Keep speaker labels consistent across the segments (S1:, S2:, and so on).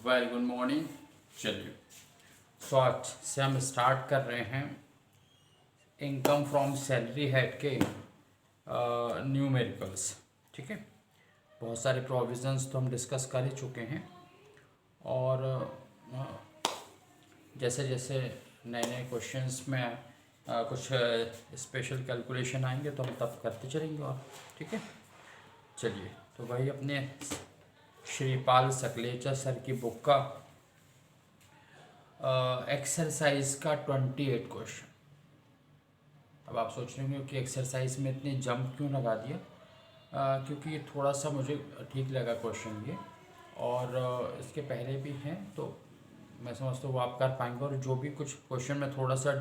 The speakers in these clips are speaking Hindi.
S1: Very good morning. चलिए, सो आज से हम स्टार्ट कर रहे हैं इनकम फ्रॉम सैलरी हेड के न्यूमेरिकल्स। ठीक है, बहुत सारे प्रोविजंस तो हम डिस्कस कर ही चुके हैं और जैसे जैसे नए नए क्वेश्चंस में कुछ स्पेशल कैलकुलेशन आएंगे तो हम तब करते चलेंगे। और ठीक है, चलिए तो भाई अपने श्रीपाल सकलेचा सर की बुक का एक्सरसाइज का 28 क्वेश्चन। अब आप सोच रहे होंगे कि एक्सरसाइज में इतने जंप क्यों लगा दिया, क्योंकि ये थोड़ा सा मुझे ठीक लगा क्वेश्चन ये, और इसके पहले भी हैं तो मैं समझता हूँ वो आप कर पाएंगे। और जो भी कुछ क्वेश्चन में थोड़ा सा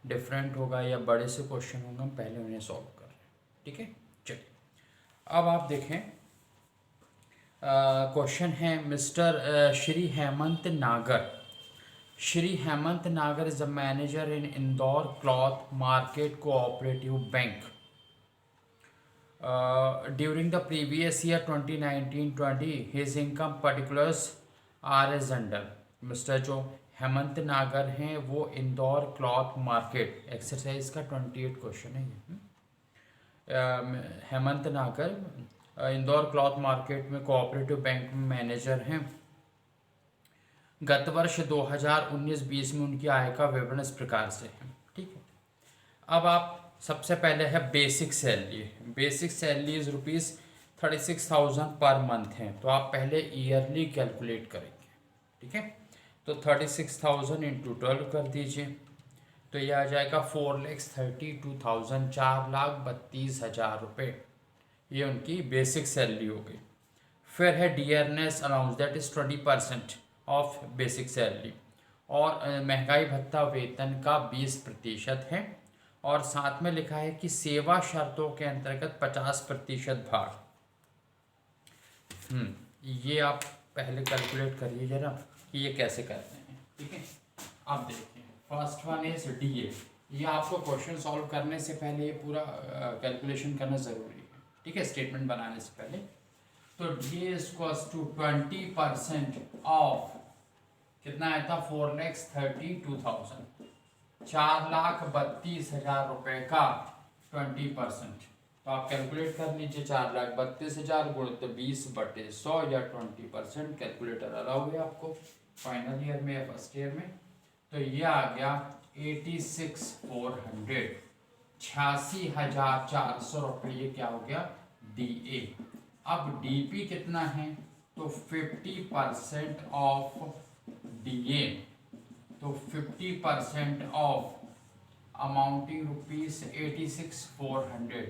S1: डिफरेंट होगा या बड़े से क्वेश्चन होंगे हम पहले उन्हें सॉल्व कर रहे हैं। ठीक है, चलिए अब आप देखें क्वेश्चन है मिस्टर श्री हेमंत नागर। Shri Hemant Nagar is a manager in Indore Cloth Market Cooperative Bank. During the previous year 2019-20, his income particulars are as under. Mr. जो हेमंत नागर हैं वो इंदौर क्लॉथ मार्केट, एक्सरसाइज का 28 क्वेश्चन है ये। हेमंत नागर इंदौर क्लॉथ मार्केट में कोऑपरेटिव बैंक में मैनेजर हैं। गत वर्ष 2019-20 में उनकी आय का विवरण इस प्रकार से है। ठीक है, अब आप सबसे पहले है basic salary. Basic salary is ₹36,000 पर मंथ है, तो आप पहले ईयरली कैलकुलेट करेंगे। ठीक है, तो 36,000 इंटू 12 कर दीजिए तो यह आ जाएगा 4,32,000, 4,32,000 रुपये। ये उनकी बेसिक सैलरी हो गई। फिर है dearness allowance, that is 20% of basic salary, और महंगाई भत्ता वेतन का 20% है, और साथ में लिखा है कि सेवा शर्तों के अंतर्गत 50% भाग। ये आप पहले कैलकुलेट करिए जरा कि ये कैसे करते हैं। ठीक है, आप देखिए फर्स्ट वन इज डीए। ये आपको क्वेश्चन सॉल्व करने से पहले ये पूरा कैलकुलेशन करना ज़रूरी है। ठीक है, स्टेटमेंट बनाने से पहले। तो डीए इक्वल्स टू 20% ऑफ कितना आया था 4,32,000, 4,32,000 रुपये का 20%। तो आप कैलकुलेट कर लीजिए 4,32,000 गुणित 20/100 या 20%। कैलकुलेटर अलाउ है आपको फाइनल ईयर में या फर्स्ट ईयर में। तो ये आ गया 86,400, 86,400 रुपये। ये क्या हो गया डीए। अब डीपी कितना है, तो 50% ऑफ डीए, तो 50% ऑफ अमाउंटिंग ₹86,400,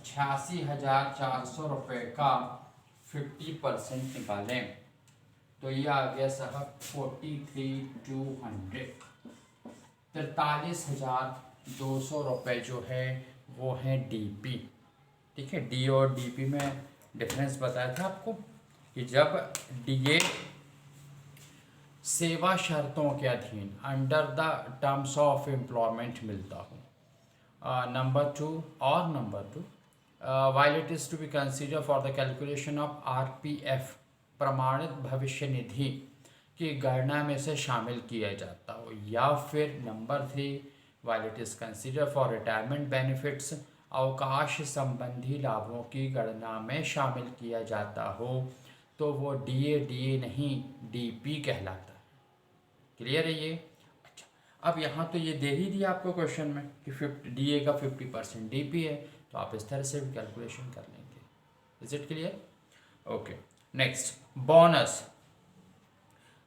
S1: 86,400 रुपये का 50% निकालें तो ये आ गया साहब 43,200, 43,200 रुपये जो है वो है डीपी। ठीक है, डी और डीपी में डिफरेंस बताया था आपको कि जब डीए सेवा शर्तों के अधीन under the terms of employment मिलता हो। Number 2 while it is to be consider for the calculation of RPF, प्रमाणित भविष्य निधि की गणना में से शामिल किया जाता हो, या फिर number 3 while it is consider for retirement benefits, अवकाश संबंधी लाभों की गणना में शामिल किया जाता हो, तो वो डीए नहीं डीपी कहलाता है। क्लियर है ये? अच्छा, अब यहाँ तो ये दे ही दिया आपको क्वेश्चन में कि डीए का 50% डीपी है, तो आप इस तरह से भी कैलकुलेशन कर लेंगे। Is it clear? Okay, next bonus,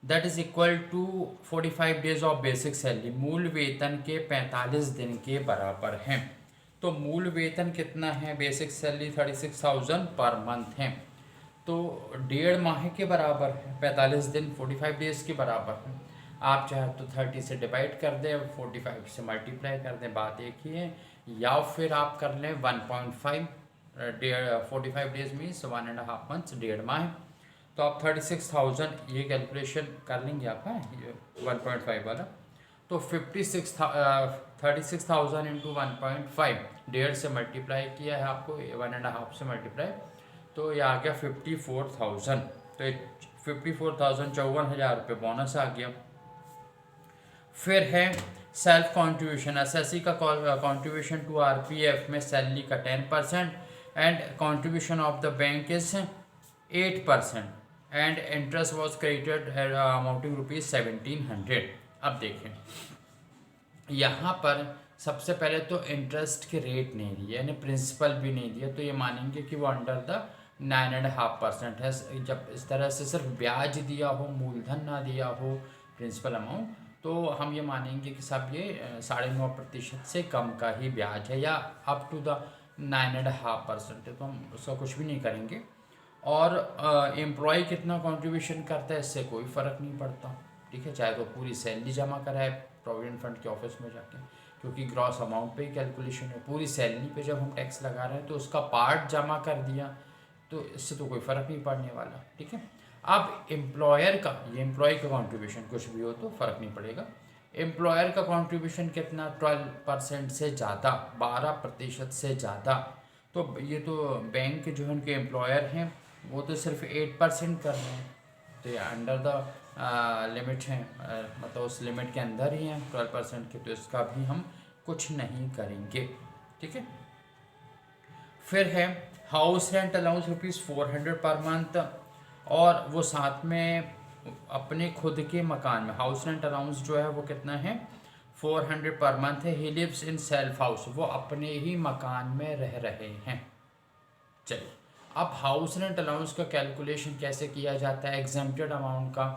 S1: that is equal to 45 days of basic salary, मूल वेतन के 45 दिन के बराबर हैं। तो मूल वेतन कितना है, बेसिक सैलरी 36,000 पर मंथ है, तो 1.5 माह के बराबर है। 45 दिन 45 डेज के बराबर है। आप चाहे तो 30 से डिवाइड कर दें, 45 से मल्टीप्लाई कर दें, बात एक ही है। या फिर आप कर लें 1.5, 45 डेज मीन्स 1.5 मंथ्स, 1.5 माह। तो आप 36,000 ये कैलकुलेशन कर लेंगे आप, है 1.5 वाला। तो 36,000 इंटू 1.5, 1.5 से मल्टीप्लाई किया है आपको, 1.5 से मल्टीप्लाई, तो ये आ गया 54,000। तो 54,000 54,000 रुपये बोनस आ गया। फिर है सेल्फ कॉन्ट्रीब्यूशन, एसएससी का कॉन्ट्रीब्यूशन टू आरपीएफ में सैलरी का 10% and contribution of the bank is 8% and interest was credited amounting ₹1700। अब देखें यहाँ पर सबसे पहले तो इंटरेस्ट के रेट नहीं दिए, यानी प्रिंसिपल भी नहीं दिया, तो ये मानेंगे कि वो अंडर द 9.5% है। जब इस तरह से सिर्फ ब्याज दिया हो, मूलधन ना दिया हो, प्रिंसिपल अमाउंट, तो हम ये मानेंगे कि सब ये 9.5% से कम का ही ब्याज है, या अप टू द 9.5% है, तो हम उसका कुछ भी नहीं करेंगे। और एम्प्लॉय कितना कंट्रीब्यूशन करता है इससे कोई फ़र्क नहीं पड़ता, ठीक है, चाहे तो पूरी सैलरी जमा कराए प्रोविडेंट फंड के ऑफिस में जाके, क्योंकि ग्रॉस अमाउंट पे ही कैलकुलेशन है। पूरी सैलरी पे जब हम टैक्स लगा रहे हैं तो उसका पार्ट जमा कर दिया, तो इससे तो कोई फ़र्क नहीं पड़ने वाला, ठीक है। अब एम्प्लॉयर का, ये एम्प्लॉय का कॉन्ट्रीब्यूशन कुछ भी हो तो फ़र्क नहीं पड़ेगा। एम्प्लॉयर का कॉन्ट्रीब्यूशन कितना, 12% से ज़्यादा, 12% से ज़्यादा, तो ये तो बैंक के जो है उनके एम्प्लॉयर हैं वो तो सिर्फ 8% कर रहे हैं, तो ये अंडर द लिमिट है, मतलब उस लिमिट के अंदर ही हैं 12% के, तो इसका भी हम कुछ नहीं करेंगे, ठीक है। फिर है हाउस रेंट अलाउंस ₹400 पर मंथ, और वो साथ में अपने खुद के मकान में हाउस रेंट अलाउंस जो है वो कितना है, 400 पर मंथ है। He lives in self house, वो अपने ही मकान में रह रहे हैं। चलिए, अब हाउस रेंट अलाउंस का कैलकुलेशन कैसे किया जाता है एग्जेम्प्टेड अमाउंट का।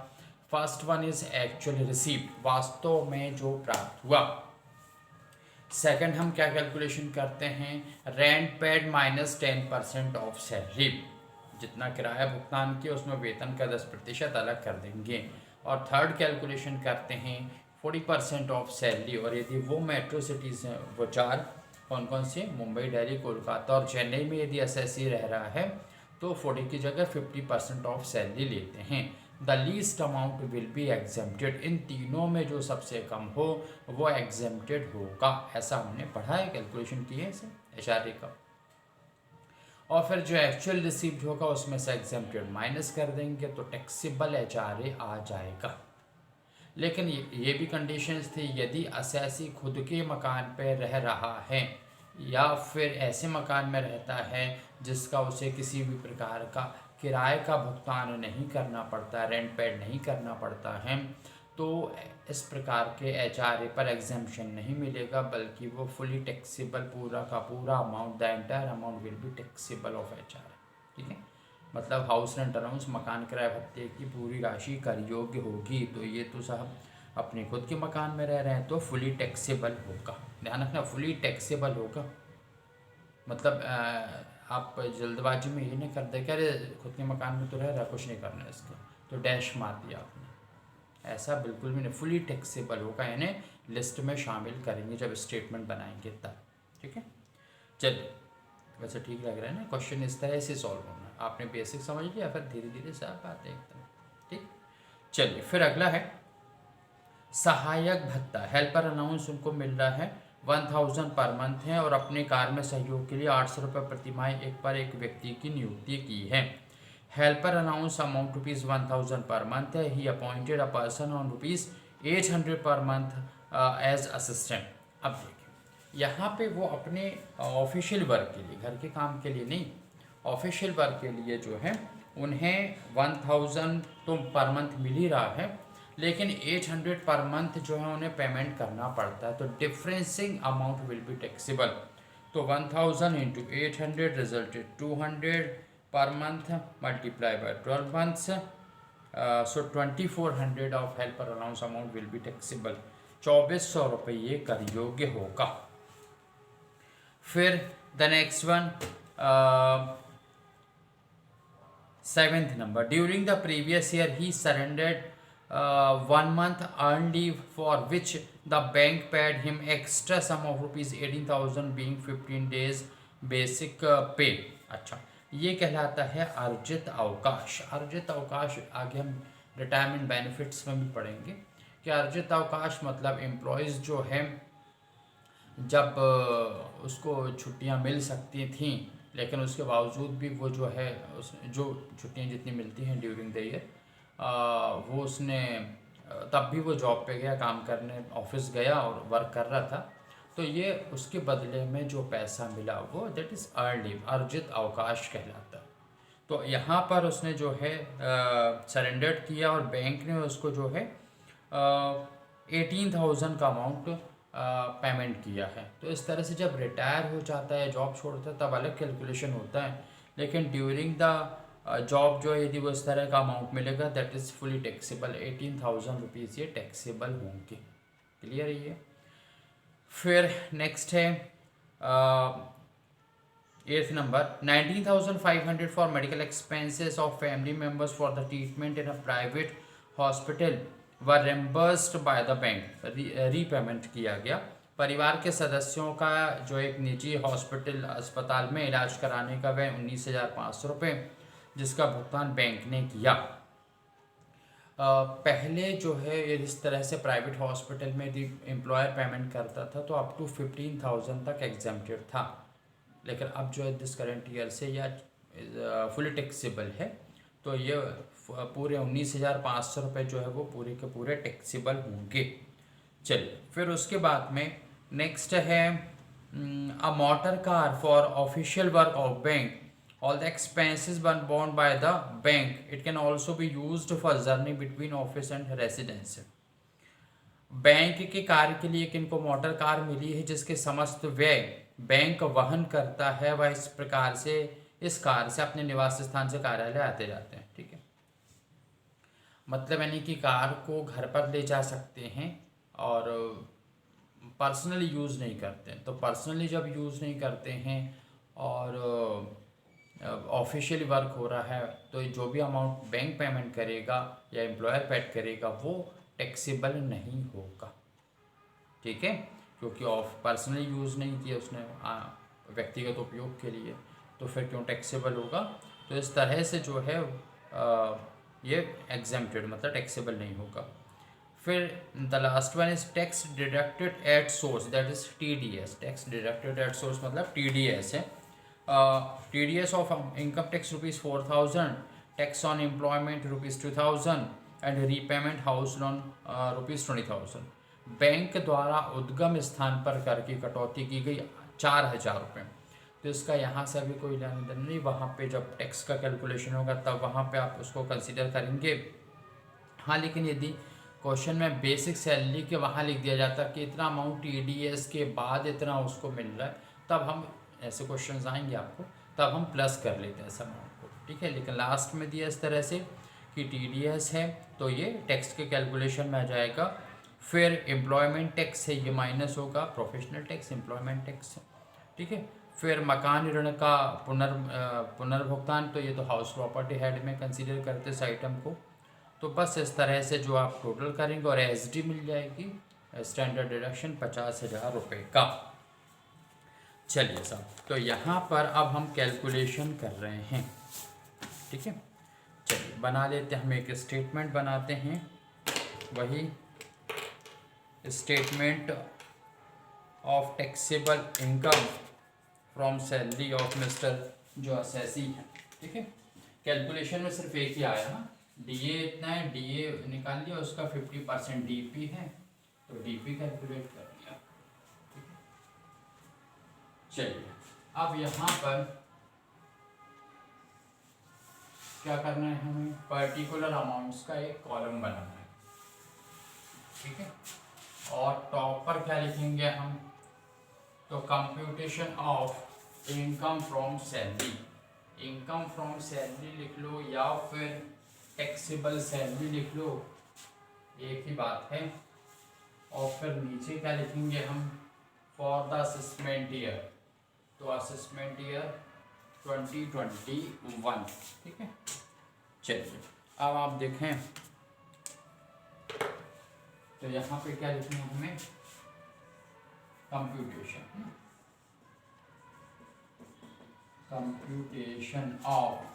S1: First one is actually received, वास्तव में जो प्राप्त हुआ। सेकंड हम क्या कैलकुलेशन करते हैं, rent paid minus 10% of salary, जितना किराया भुगतान किया उसमें वेतन का 10% अलग कर देंगे। और थर्ड कैलकुलेशन करते हैं 40% ऑफ सैलरी, और यदि वो मेट्रो सिटीज़ हैं वो 4 कौन कौन से, मुंबई, दिल्ली, कोलकाता और चेन्नई में यदि एसएससी रह रहा है तो 40 की जगह 50% ऑफ सैलरी लेते हैं। The least amount will be exempted, इन तीनों में जो सबसे कम हो वो एग्जेम्प्टेड होगा, ऐसा हमने पढ़ा है, कैलकुलेशन किए इसे एचआरए का। और फिर जो एक्चुअल रिसीव्ड होगा उसमें से एग्जेम्प्टेड माइनस कर देंगे तो टैक्सेबल एचआरए आ जाएगा। लेकिन ये भी कंडीशंस थी, यदि एसएससी खुद के मकान पर रह रहा है या फिर ऐसे मकान में रहता है जिसका उसे किसी भी प्रकार का किराए का भुगतान नहीं करना पड़ता, रेंट पेड नहीं करना पड़ता है, तो इस प्रकार के एचआरए पर एग्जेम्पशन नहीं मिलेगा, बल्कि वो फुली टैक्सेबल, पूरा का पूरा amount, the entire amount will be taxable of HRA, ठीक है। मतलब हाउस रेंट अलाउंस, मकान किराए भत्ते की पूरी राशि कर योग्य होगी, तो ये तो साहब अपने खुद के मकान में रह रहे हैं तो फुली टैक्सेबल होगा, ध्यान रखना, फुली टैक्सेबल होगा। मतलब आप जल्दबाजी में ये नहीं कर दे कि अरे खुद के मकान में तो रह रहा, कुछ नहीं करना इसका, तो डैश मार दिया आपने, ऐसा बिल्कुल भी नहीं, फुली टैक्सेबल होगा, यानी लिस्ट में शामिल करेंगे जब स्टेटमेंट बनाएंगे तब, ठीक है। चलिए, वैसे ठीक लग रहा है ना, क्वेश्चन इस तरह से सॉल्व होना है, आपने बेसिक समझ लिया, फिर धीरे धीरे सब बात है एकदम, ठीक। चलिए, फिर अगला है सहायक भत्ता, हेल्पर अलाउंस उनको मिल रहा है 1000 पर मंथ है, और अपने कार्य में सहयोग के लिए 800 रुपये प्रतिमाह एक पर एक व्यक्ति की नियुक्ति की है। हेल्पर अलाउंस अमाउंट ₹1000 पर मंथ है। ही appointed a person on ₹800 per month as assistant. अब देखिए, यहाँ पे वो अपने ऑफिशियल वर्क के लिए, घर के काम के लिए नहीं, ऑफिशियल वर्क के लिए जो है उन्हें 1000 तो पर मंथ मिल ही रहा है, लेकिन 800 पर मंथ जो है उन्हें पेमेंट करना पड़ता है, तो डिफरेंसिंग अमाउंट विल बी टैक्सेबल। तो 1000 into 800 resulted 200 per month multiply by 12 months, so 2400 of helper allowance amount will be taxable, 2400 रुपये ये कर योग्य होगा। फिर the next one, 7th number, during the previous year he surrendered 1 month earned leave for which the bank paid him extra sum of ₹18,000 being 15 days basic pay। अच्छा, ये कहलाता है अर्जित अवकाश। अर्जित अवकाश आगे हम रिटायरमेंट बेनिफिट्स में भी पढ़ेंगे कि अर्जित अवकाश मतलब एम्प्लॉयज़ जो है जब उसको छुट्टियां मिल सकती थीं, लेकिन उसके बावजूद भी वो जो है जो छुट्टियां जितनी मिलती हैं ड्यूरिंग द ईयर वो उसने तब भी वो जॉब पे गया, काम करने ऑफिस गया और वर्क कर रहा था। तो ये उसके बदले में जो पैसा मिला वो दैट इज़ अर्न लीव, अर्जित अवकाश कहलाता है। तो यहाँ पर उसने जो है सरेंडर किया और बैंक ने उसको जो है 18,000 का अमाउंट पेमेंट किया है। तो इस तरह से जब रिटायर हो जाता है, जॉब छोड़ता है, तब अलग कैलकुलेशन होता है, लेकिन ड्यूरिंग द जॉब जो है यदि वो इस तरह का अमाउंट मिलेगा that is fully taxable. 18,000 rupees ये टैक्सेबल होंगे। क्लियर है ये। फिर नेक्स्ट है eighth number, 19,500 for medical expenses of family members for the treatment in a private hospital व रेम्बर्स्ड बाय द बैंक, रीपेमेंट किया गया। परिवार के सदस्यों का जो एक निजी हॉस्पिटल अस्पताल में इलाज कराने का वह 19,500 रुपये, जिसका भुगतान बैंक ने किया। पहले जो है ये इस तरह से प्राइवेट हॉस्पिटल में यदि एम्प्लॉयर पेमेंट करता था तो अप टू 15,000 तक एग्जेम्प्टेड था, लेकिन अब जो है दिस करेंट ईयर से या फुली टैक्सेबल है। तो ये पूरे 19,500 रुपये जो है वो पूरे के पूरे टैक्सेबल होंगे। चलिए फिर उसके बाद में नेक्स्ट है a motor car for official work of bank, all the expenses were borne by the bank. It can also be used for journey between office and residence. Bank के कार्य के लिए किनको मोटर कार मिली है जिसके समस्त व्यय बैंक वहन करता है, वह इस प्रकार से इस कार से अपने निवास स्थान से कार्यालय आते जाते हैं। ठीक है, मतलब यानी कि कार को घर पर ले जा सकते हैं और पर्सनली यूज़ नहीं करते हैं। तो पर्सनली जब यूज़ नहीं करते हैं और ऑफिशियली वर्क हो रहा है तो जो भी अमाउंट बैंक पेमेंट करेगा या एम्प्लॉयर पेड करेगा वो टैक्सेबल नहीं होगा। ठीक है, क्योंकि ऑफ पर्सनली यूज़ नहीं किया उसने व्यक्तिगत उपयोग के लिए, तो फिर क्यों टैक्सेबल होगा। तो इस तरह से जो है ये एग्जेम्प्टेड मतलब टैक्सेबल नहीं होगा। फिर the last one is tax deducted at source, that is TDS। Tax deducted at source मतलब TDS है। TDS of income tax ₹4,000, tax on employment ₹2,000 and repayment house loan ₹20,000। Bank द्वारा उद्गम स्थान पर कर की कटौती की गई 4,000 रुपये। तो इसका यहाँ से अभी कोई लेना देना नहीं, वहाँ पे जब टैक्स का कैलकुलेशन होगा तब वहाँ पे आप उसको कंसिडर करेंगे। हाँ, लेकिन यदि क्वेश्चन में बेसिक सैलरी के वहाँ लिख दिया जाता कि इतना अमाउंट TDS के बाद इतना उसको मिल रहा है, तब हम ऐसे क्वेश्चंस आएंगे आपको, तब हम प्लस कर लेते हैं इस अमाउंट को। ठीक है, लेकिन लास्ट में दिया इस तरह से कि TDS है तो ये टैक्स के कैलकुलेशन में आ जाएगा। फिर एम्प्लॉयमेंट टैक्स है, ये माइनस होगा, प्रोफेशनल टैक्स एम्प्लॉयमेंट टैक्स है। ठीक है, फिर मकान ऋण का पुनर्भुगतान, तो ये तो हाउस प्रॉपर्टी हेड में कंसिडर करते इस आइटम को। तो बस इस तरह से जो आप टोटल करेंगे और SD मिल जाएगी, स्टैंडर्ड डिडक्शन 50,000 रुपये का। चलिए साहब, तो यहाँ पर अब हम कैलकुलेशन कर रहे हैं। ठीक है, चलिए बना लेते हैं, हम एक स्टेटमेंट बनाते हैं, वही statement of taxable income from salary of mister जो असेसी है। ठीक है, कैलकुलेशन में सिर्फ एक ही आया ना, DA इतना है, DA निकाल लिया, उसका 50% DP है तो DP कैलकुलेट कर लिया। चलिए अब यहाँ पर क्या करना है, हमें पर्टिकुलर अमाउंट्स का एक कॉलम बनाना है। ठीक है, और टॉप पर क्या लिखेंगे हम, तो computation of income from salary, income from salary लिख लो या फिर टैक्सेबल सैलरी लिख लो, एक ही बात है। और फिर नीचे क्या लिखेंगे हम, फॉर द असेसमेंट ईयर, तो असेसमेंट ईयर 2021। ठीक है, चलिए अब आप देखें तो यहाँ पे क्या लिखना है हमें, computation of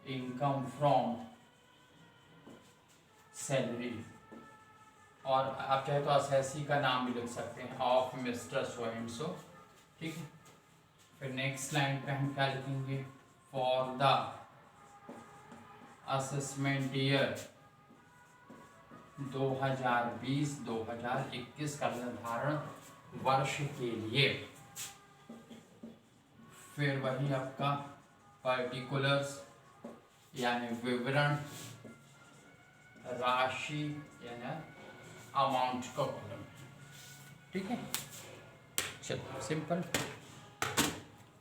S1: income from salary, और आप चाहे तो असेसी का नाम भी लिख सकते हैं, of mister so and so. ठीक है, फिर नेक्स्ट लाइन पे हम क्या लिखेंगे, फॉर द असेसमेंट ईयर 2020-2021 का निर्धारण वर्ष के लिए। फिर वही आपका पर्टिकुलर्स यानी विवरण, राशि यानी अमाउंट का कॉलम, ठीक है। चलो सिंपल।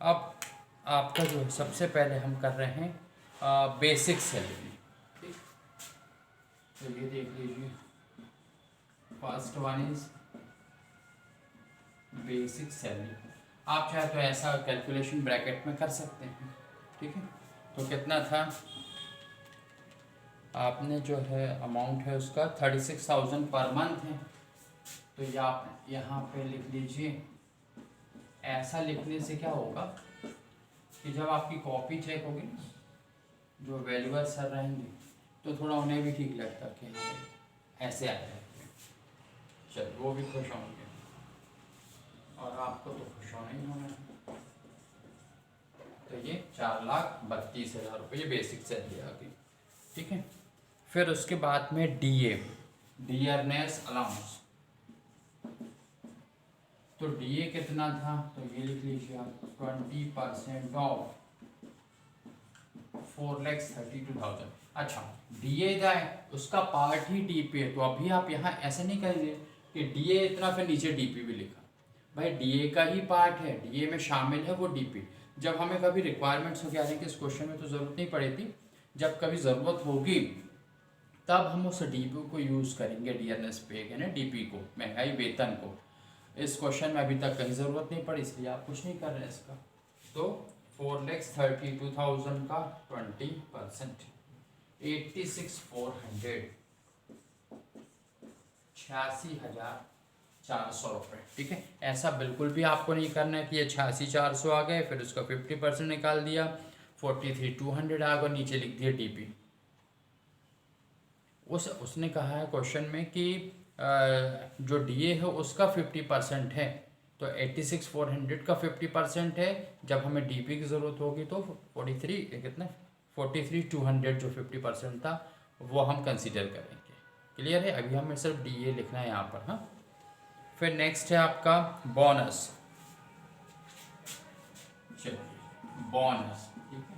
S1: अब आपका जो सबसे पहले हम कर रहे हैं बेसिक सैलरी, ठीक। तो ये देख लीजिए, first one is basic salary. आप चाहे तो ऐसा कैलकुलेशन ब्रैकेट में कर सकते हैं, ठीक है। तो कितना था, आपने जो है अमाउंट है उसका 36,000 पर मंथ है। तो ये आप यहाँ पे लिख लीजिए। ऐसा लिखने से क्या होगा कि जब आपकी कॉपी चेक होगी ना, जो वैल्यूअर सर रहेंगे, तो थोड़ा उन्हें भी ठीक लगता कि हाँ ऐसे आ जाए। चलो वो भी खुश होंगे और आपको तो खुश होना ही होना है। तो ये 4,32,000 रुपये ये बेसिक सैलरी आ गई, ठीक है। फिर उसके बाद में डीए, डियरनेस अलाउंस। तो डीए कितना था, तो ये लिख लीजिए आप 20% ऑफ 4,32,000। अच्छा, डीए जाए उसका पार्ट ही डीपी है, तो अभी आप यहाँ ऐसे नहीं करेंगे कि डीए इतना फिर नीचे डीपी भी लिखा। भाई डीए का ही पार्ट है, डीए में शामिल है वो डीपी। जब हमें कभी रिक्वायरमेंट्स वगैरह की इस क्वेश्चन में तो ज़रूरत नहीं पड़ी थी, जब कभी ज़रूरत होगी तब हम उस डीपी को यूज़ करेंगे, डीएनएस पे यानी डीपी को, महंगाई वेतन को। इस क्वेश्चन में अभी तक कहीं ज़रूरत नहीं पड़ी, इसलिए आप कुछ नहीं कर रहे हैं इसका। तो 4,32,000 का 20%, 86,400, 86,400 रुपये, ठीक है। ऐसा बिल्कुल भी आपको नहीं करना है कि ये 86,400 आ गए फिर उसका 50% निकाल दिया, 43,200 आ गया, नीचे लिख दिया डीपी। उसने कहा है क्वेश्चन में कि जो डीए है उसका 50% है, तो 86,400 का 50% है। जब हमें डीपी की ज़रूरत होगी तो 43,200 जो 50% था वो हम कंसीडर करेंगे। क्लियर है, अभी हमें सिर्फ डीए लिखना है यहाँ पर। हाँ, फिर नेक्स्ट है आपका बोनस। चलिए बोनस, ठीक है।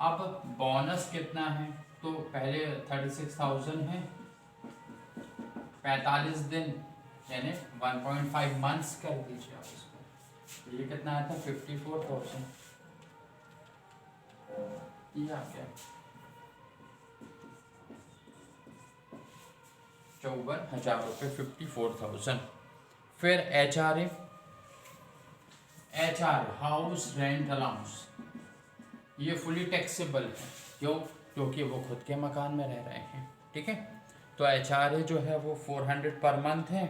S1: अब बोनस कितना है, तो पहले 36,000 है, 45 दिन यानी 1.5 मंथ्स कर दीजिए आप इसको। ये कितना आया था, 54,000। ये आ गया 54,000 रुपये, 54,000। फिर H R house rent allowance, ये फुली टैक्सेबल है। क्यों, क्योंकि वो खुद के मकान में रह रहे हैं, ठीक है। तो एच जो है वो 400 पर मंथ है,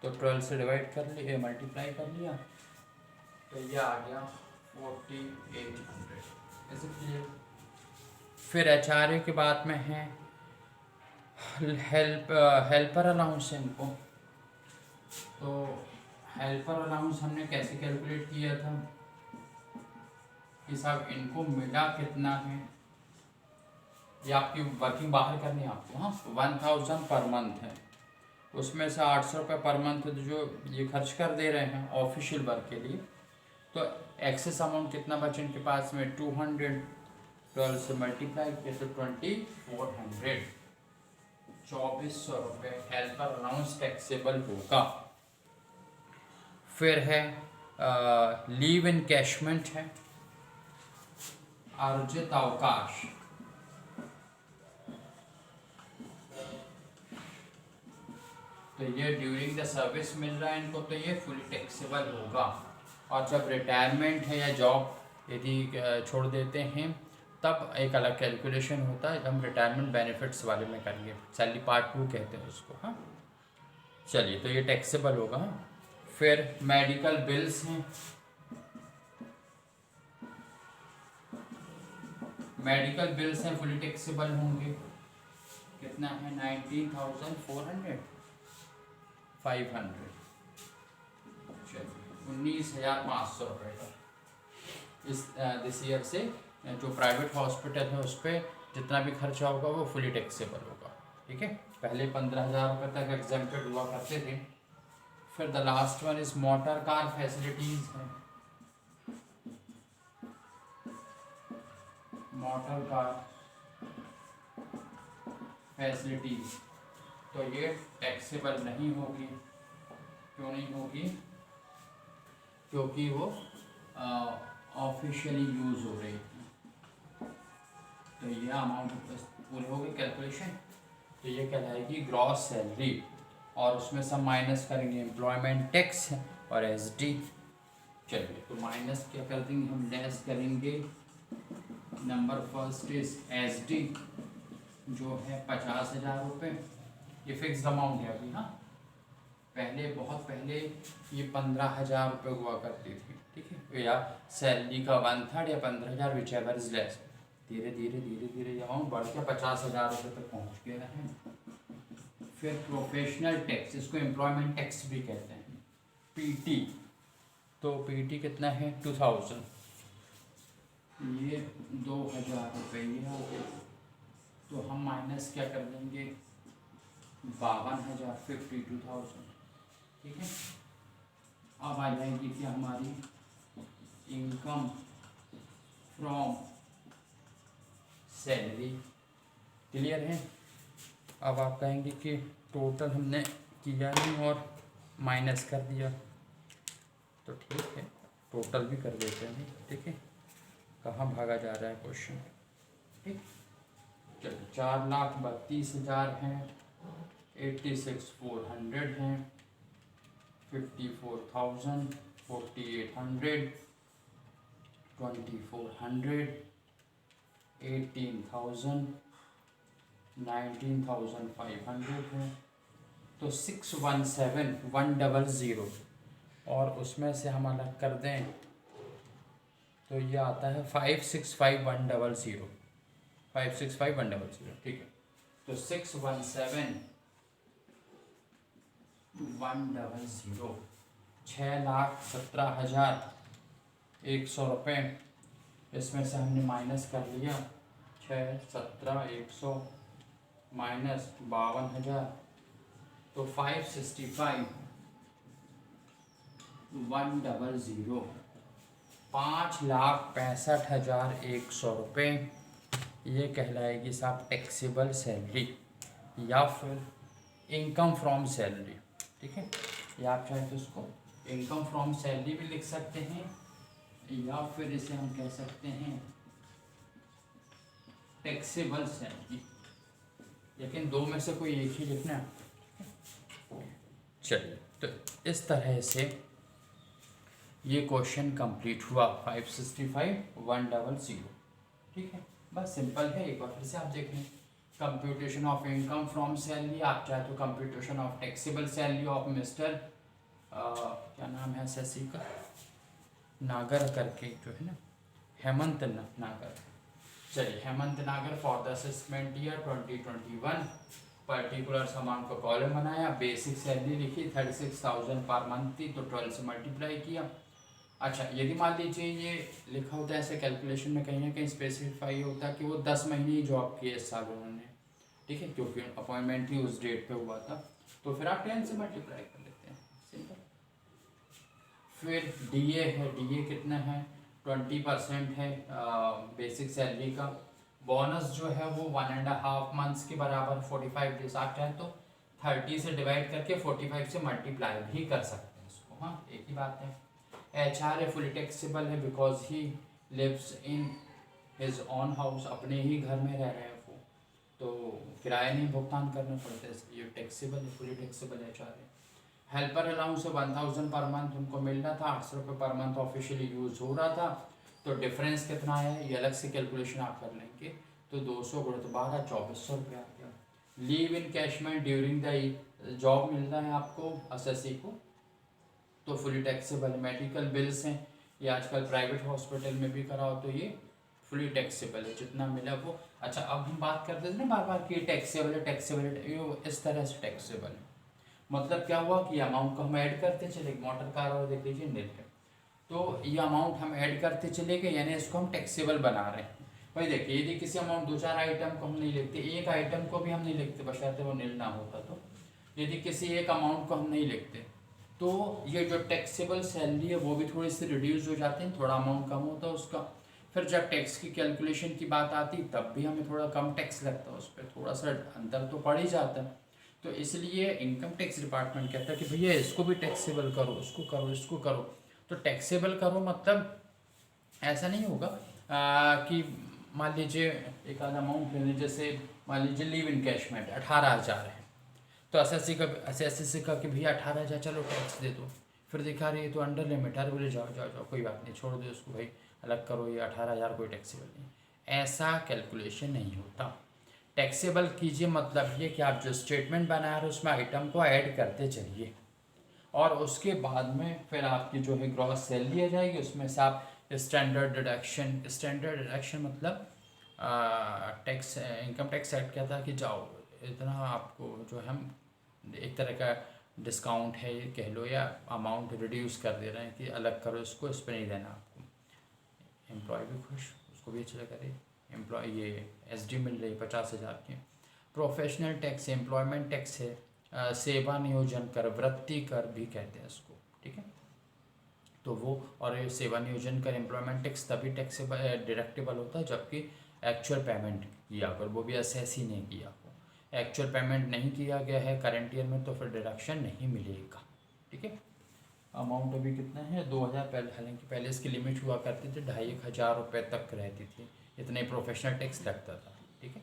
S1: तो 12 से डिवाइड कर लिया, मल्टीप्लाई कर लिया, तो ये आ गया 4,800, ऐसे क्लियर। फिर एच के बाद में है हेल्पर अलाउंस है इनको। तो हेल्पर अलाउंस हमने कैसे कैलकुलेट किया था कि साहब इनको मिला कितना है, ये आपकी वर्किंग बाहर करनी है आपको। हाँ, 1,000 पर मंथ है, उसमें से 800 रुपये पर मंथ जो ये खर्च कर दे रहे हैं ऑफिशियल वर्क के लिए, तो एक्सेस अमाउंट कितना बचे इनके पास में, 200, 12 से मल्टीप्लाई किया तो 2,400, 2,400 रुपये हेल्पर अलाउंस टैक्सेबल होगा। फिर है लीव इनकैशमेंट है, अर्जित अवकाश। तो ये ड्यूरिंग द सर्विस मिल रहा है इनको, तो ये फुली टैक्सेबल होगा। और जब रिटायरमेंट है या जॉब यदि छोड़ देते हैं तब एक अलग कैलकुलेशन होता है, हम रिटायरमेंट बेनिफिट्स वाले में करेंगे, सैलरी पार्ट 2 कहते हैं उसको। हाँ, चलिए, तो ये टैक्सेबल होगा। हाँ, फिर मेडिकल बिल्स हैं, मेडिकल बिल्स हैं फुली टैक्सेबल होंगे। कितना है, 19,400, 500, चलिए 19,500 रुपये का इस दिस ईयर से जो प्राइवेट हॉस्पिटल है उस पर जितना भी खर्चा होगा वो फुली टैक्सेबल होगा। ठीक है, पहले 15,000 रुपये तक एग्जेम्प्टेड हुआ करते थे। फिर the last one is motor car facilities है। मोटर कार फैसिलिटीज तो ये टैक्सेबल नहीं होगी। क्यों नहीं होगी? क्योंकि वो ऑफिशियली यूज़ हो रही थी। तो ये अमाउंट पूरे हो गए कैलकुलेशन। तो ये कहलाएगी ग्रॉस सैलरी और उसमें सब माइनस करेंगे एम्प्लॉयमेंट टैक्स और एसडी। चलिए तो माइनस क्या कर देंगे हम, लेस करेंगे। नंबर फर्स्ट इज एसडी जो है 50,000 रुपये। ये फिक्स अमाउंट है अभी। हाँ, पहले बहुत पहले ये 15,000 रुपये हुआ करती थी। ठीक है, या सैलरी का 1/3 या 15,000 विच एवर इज लेस। धीरे धीरे धीरे धीरे अमाउंट बढ़ के 50,000 रुपये तक पहुँच गया है। फिर प्रोफेशनल टैक्स, इसको एम्प्लॉयमेंट टैक्स भी कहते हैं, पीटी। तो पीटी कितना है 2000, ये 2,000 रुपये ये हो गए। तो हम माइनस क्या कर देंगे 52,000, 52,000। ठीक है, अब आ जाएगी कि हमारी इनकम फ्रॉम सैलरी। क्लियर है? अब आप कहेंगे कि टोटल हमने किया नहीं और माइनस कर दिया। तो ठीक है, टोटल भी कर देते हैं। ठीक है, कहाँ भागा जा रहा है क्वेश्चन। ठीक, चलिए 4,32,000 हैं, 86,400 हैं, 54,000, 4,800, 2,400, 18,000, 19,500 है। तो 617,100 और उसमें से हम अलग कर दें तो ये आता है 565,100, 565,100। ठीक है, तो 617,100, 6,17,100 रुपये। इसमें से हमने माइनस कर लिया 6,17,100 माइनस 52,000, तो 565,100, 5,65,100 रुपये। ये कहलाएगी साहब टैक्सेबल सैलरी या फिर इनकम फ्रॉम सैलरी। ठीक है, या आप चाहे तो इसको इनकम फ्रॉम सैलरी भी लिख सकते हैं या फिर इसे हम कह सकते हैं टैक्सेबल सैलरी, लेकिन दो में से कोई एक ही लिखना है। चलिए, तो इस तरह से ये क्वेश्चन कंप्लीट हुआ 565,100। ठीक है, बस सिंपल है। एक बार फिर से आप देख लें, computation of income from salary, आप चाहे तो computation of taxable salary of mister क्या नाम है एसएससी का, नागर करके जो है ना, हेमंत नागर। चलिए, हेमंत नागर for the assessment year 2021 particular amount का कॉलम बनाया, बेसिक सैलरी लिखी 36,000 पर मंथ थी, तो 12 से मल्टीप्लाई किया। अच्छा, यदि मान लीजिए ये लिखा होता है ऐसे कैलकुलेशन में कहीं ना कहीं स्पेसिफाई होता है कि वो 10 महीने ही जॉब किए इस साल उन्होंने। ठीक है, क्योंकि अपॉइंटमेंट ही उस डेट पे हुआ था, तो फिर आप 10 से मल्टीप्लाई कर लेते हैं, सिंपल। फिर डीए है, डीए कितना है 20% है बेसिक सैलरी का। बोनस जो है वो 1.5 मंथ्स के बराबर 45 डेज। आप चाहें तो 30 से डिवाइड करके 45 से मल्टीप्लाई भी कर सकते हैं इसको। हाँ, एक ही बात है। HR है, फुली टैक्सेबल है because he lives in his own house, अपने ही घर में रह रहे हैं वो, तो किराया नहीं भुगतान करना पड़ता है, इसलिए टैक्सेबल है, फुली टैक्सेबल HR है। हेल्पर अलाउंस 1,000 पर मंथ उनको मिल रहा था, 800 रुपये पर मंथ ऑफिशियली यूज़ हो रहा था। तो डिफरेंस कितना है ये अलग से कैलकुलेशन आप कर लेंगे, तो 200 × 12 2400 रुपये आ गया। Leave encashment during the job मिल रहा है आपको एसएससी को, तो फुली टैक्सेबल। मेडिकल बिल्स हैं, ये आजकल प्राइवेट हॉस्पिटल में भी कराओ तो ये फुली टैक्सेबल है, जितना मिला वो। अच्छा, अब हम बात करते थे ना बार बार कि टैक्सेबल है, टैक्सेबल है, ये इस तरह से टैक्सेबल है। मतलब क्या हुआ कि अमाउंट को हम ऐड करते चले, मोटर कार और देख लीजिए निल है, तो तो ये अमाउंट हम ऐड करते चले गए, यानी इसको हम टैक्सेबल बना रहे हैं। भाई देखिए, यदि किसी अमाउंट 2-4 आइटम को हम नहीं लिखते, एक आइटम को भी हम नहीं लिखते बशर्ते वो नील ना होता, तो यदि किसी एक अमाउंट को हम नहीं लिखते तो ये जो टैक्सेबल सैलरी है वो भी थोड़ी सी रिड्यूस हो जाती है, थोड़ा अमाउंट कम होता है उसका। फिर जब टैक्स की कैलकुलेशन की बात आती तब भी हमें थोड़ा कम टैक्स लगता है, उस पर थोड़ा सा अंतर तो पड़ ही जाता है। तो इसलिए इनकम टैक्स डिपार्टमेंट कहता है कि भैया इसको भी टैक्सेबल करो, इसको करो, इसको करो। तो टैक्सेबल करो मतलब ऐसा नहीं होगा कि मान लीजिए एक आधा अमाउंट ले लीजिए, जैसे मान लीजिए लीव इनकैशमेंट 18,000 है, तो एस एस सी का कि भैया 18,000 चलो टैक्स दे दो। फिर दिखा रही है तो अंडर लिमिट, अरे बोले जाओ जाओ जाओ कोई बात नहीं, छोड़ दो इसको भाई, अलग करो, ये 18,000 कोई टैक्सेबल नहीं। ऐसा कैलकुलेशन नहीं होता। टैक्सेबल कीजिए मतलब ये कि आप जो स्टेटमेंट बना रहे हो उसमें आइटम को ऐड करते चलिए, और उसके बाद में फिर आपकी जो है ग्रॉस सैलरी आ जाएगी, उसमें से आप स्टैंडर्ड डिडक्शन मतलब टैक्स, इनकम टैक्स एक्ट कहता है कि जाओ इतना आपको जो है हम एक तरह का डिस्काउंट है ये कह लो, या अमाउंट रिड्यूस कर दे रहे हैं कि अलग करो इसको, इस पर नहीं देना आपको। एम्प्लॉय भी खुश, उसको भी अच्छा लगा, रही एम्प्लॉय ये एसडी मिल रही 50,000 की। प्रोफेशनल टैक्स एम्प्लॉयमेंट टैक्स है, सेवा नियोजन कर, वृत्ति कर भी कहते हैं इसको, ठीक है। तो वो, और ये सेवा नियोजन कर एम्प्लॉयमेंट टैक्स तभी टैक्सेबल डिडक्टेबल होता है जबकि एक्चुअल पेमेंट किया अगर वो भी असेस ही नहीं किया हो, एक्चुअल पेमेंट नहीं किया गया है करंट ईयर में तो फिर डिडक्शन नहीं मिलेगा, ठीक है। अमाउंट अभी कितना है 2,000, पहले हालांकि पहले इसकी लिमिट हुआ करती थी 2,500 रुपये तक रहती थी, इतना ही प्रोफेशनल टैक्स लगता था, ठीक है।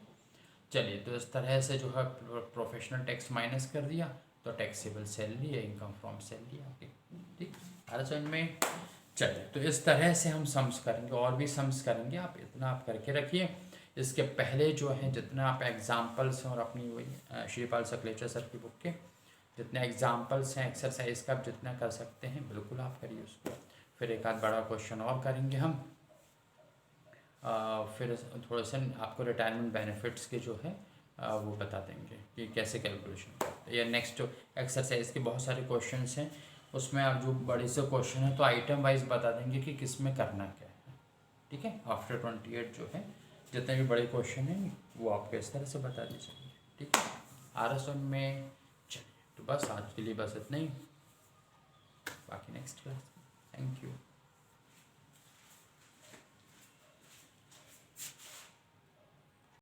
S1: चलिए, तो इस तरह से जो है प्रोफेशनल टैक्स माइनस कर दिया तो टैक्सेबल सैलरी है, इनकम फ्रॉम सैलरी आपकी, ठीक है समझ में। चलिए, तो इस तरह से हम सम्स करेंगे, और भी सम्स करेंगे, आप इतना आप करके रखिए। इसके पहले जो है जितना आप एग्जाम्पल्स हैं, और अपनी वही श्रीपाल सकलेचा सर की बुक के जितने एग्जाम्पल्स हैं एक्सरसाइज का आप जितना कर सकते हैं बिल्कुल आप करिए उसको। फिर एक आध बड़ा क्वेश्चन और करेंगे हम, फिर थोड़ा सा आपको रिटायरमेंट बेनिफिट्स के जो है वो बता देंगे कि कैसे कैलकुलेशन करते हैं। या नेक्स्ट एक्सरसाइज के बहुत सारे क्वेश्चंस हैं, उसमें आप जो बड़े से क्वेश्चन है तो आइटम वाइज बता देंगे कि किस में करना क्या है, ठीक है। आफ्टर 28 जो है जितने भी बड़े क्वेश्चन हैं वो आपको इस तरह से बता दी जाएंगे, ठीक है। आरएसएन में चलिए, तो बस आज के लिए बस इतना ही, बाकी नेक्स्ट क्लास। Thank you.